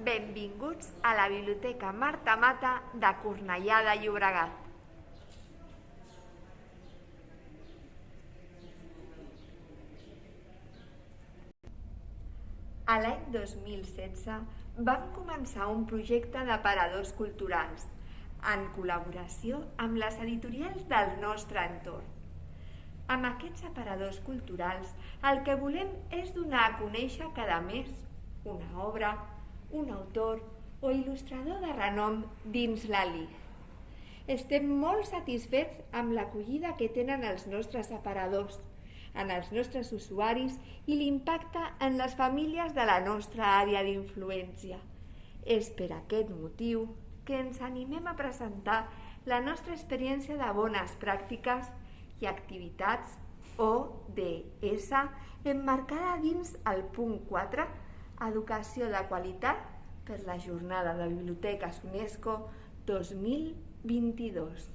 Benvinguts a la Biblioteca Marta Mata de Cornellà de Llobregat. A l'any 2016 vam començar un projecte d'aparadors culturals, en col·laboració amb les editorials del nostre entorn. Amb aquests aparadors culturals el que volem és donar a conèixer cada mes una obra, un autor o il·lustrador de renom dins la LIG. Estem molt satisfets amb l'acollida que tenen els nostres aparadors, en els nostres usuaris i l'impacte en les famílies de la nostra àrea d'influència. És per aquest motiu que ens animem a presentar la nostra experiència de bones pràctiques i activitats ODS emmarcada dins el punt 4, Educació de qualitat per la Jornada de Biblioteques UNESCO 2022.